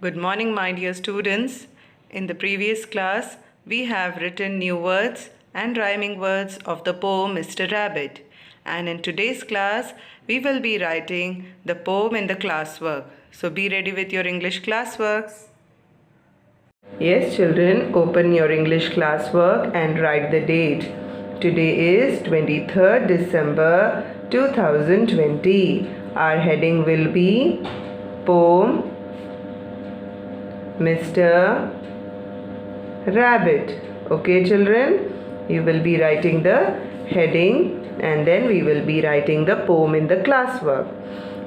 Good morning, my dear students. In the previous class, we have written new words and rhyming words of the poem Mr. Rabbit. And in today's class, we will be writing the poem in the classwork. So be ready with your English classworks. Yes, children, open your English classwork and write the date. Today is 23rd December 2020. Our heading will be Poem Mr. Rabbit. Okay, children, you will be writing the heading and then we will be writing the poem in the classwork.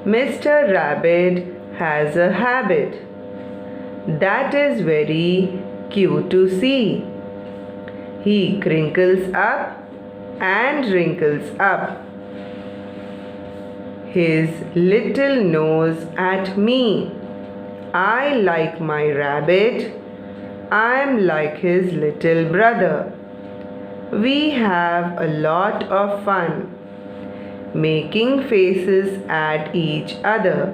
Mr. Rabbit has a habit that is very cute to see. He crinkles up and wrinkles up his little nose at me. I like my rabbit. I'm like his little brother. We have a lot of fun making faces at each other.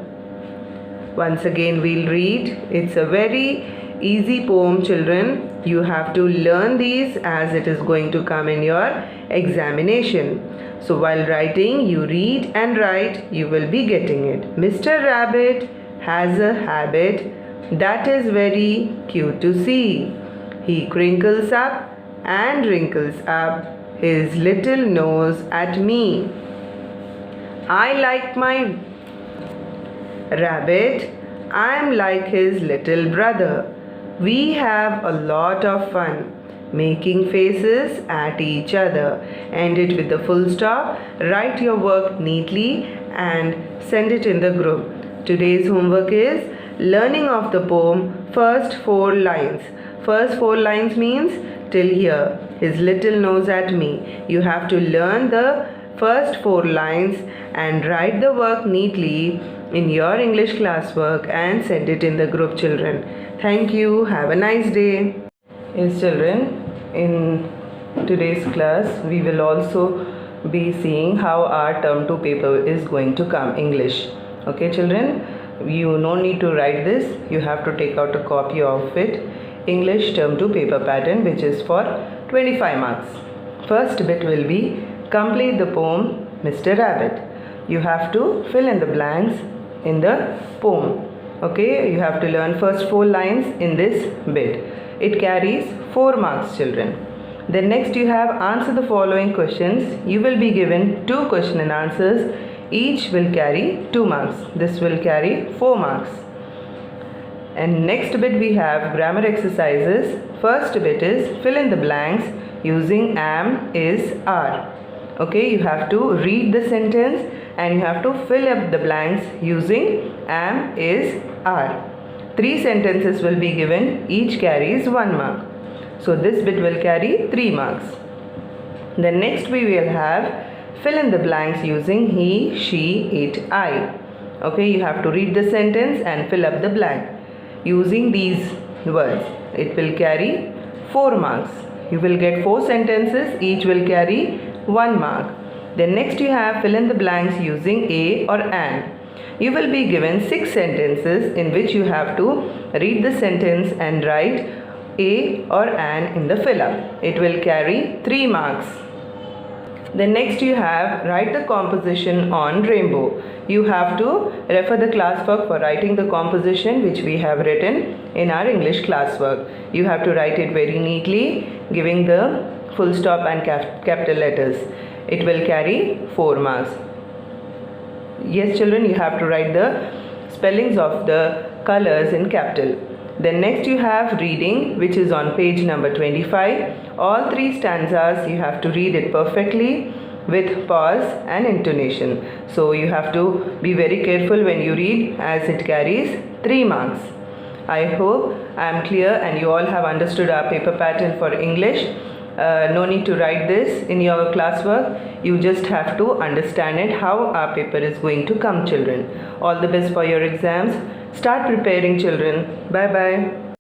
Once again we'll read. It's a very easy poem, children. You have to learn these as it is going to come in your examination. So while writing, you read and write, you will be getting it. Mr. Rabbit has a habit that is very cute to see. He crinkles up and wrinkles up his little nose at me. I like my rabbit. I'm like his little brother. We have a lot of fun making faces at each other. End it with the full stop. Write your work neatly and send it in the group. Today's homework is learning of the poem first 4 lines. First 4 lines means till here. His little nose at me. You have to learn the first 4 lines and write the work neatly in your English classwork and send it in the group, children. Thank you. Have a nice day. Yes, children, in today's class we will also be seeing how our term 2 paper is going to come, English. Okay, children, you no need to write this. You have to take out a copy of it. English term 2 paper pattern, which is for 25 marks. First bit will be complete the poem Mr. Rabbit. You have to fill in the blanks in the poem. Okay, you have to learn first 4 lines in this bit. It carries 4 marks, children. Then next you have answer the following questions. You will be given 2 question and answers. Each will carry 2 marks. This will carry 4 marks. And next bit we have grammar exercises. First bit is fill in the blanks using am, is, are. Okay, you have to read the sentence and you have to fill up the blanks using am, is, are. 3 sentences will be given. Each carries 1 mark. So this bit will carry 3 marks. Then next we will have fill in the blanks using he, she, it, I. Okay, you have to read the sentence and fill up the blank using these words. It will carry 4 marks. You will get 4 sentences. Each will carry 1 mark. Then next you have fill in the blanks using a or an. You will be given 6 sentences in which you have to read the sentence and write a or an in the fill up. It will carry 3 marks. Then next you have write the composition on rainbow. You have to refer the classwork for writing the composition which we have written in our English classwork. You have to write it very neatly, giving the full stop and capital letters. It will carry 4 marks. Yes, children, you have to write the spellings of the colors in capital. Then next you have reading, which is on page number 25. All 3 stanzas you have to read it perfectly with pause and intonation. So you have to be very careful when you read as it carries 3 marks. I hope I am clear and you all have understood our paper pattern for English. No need to write this in your classwork. You just have to understand it, how our paper is going to come, children. All the best for your exams. Start preparing, children. Bye-bye.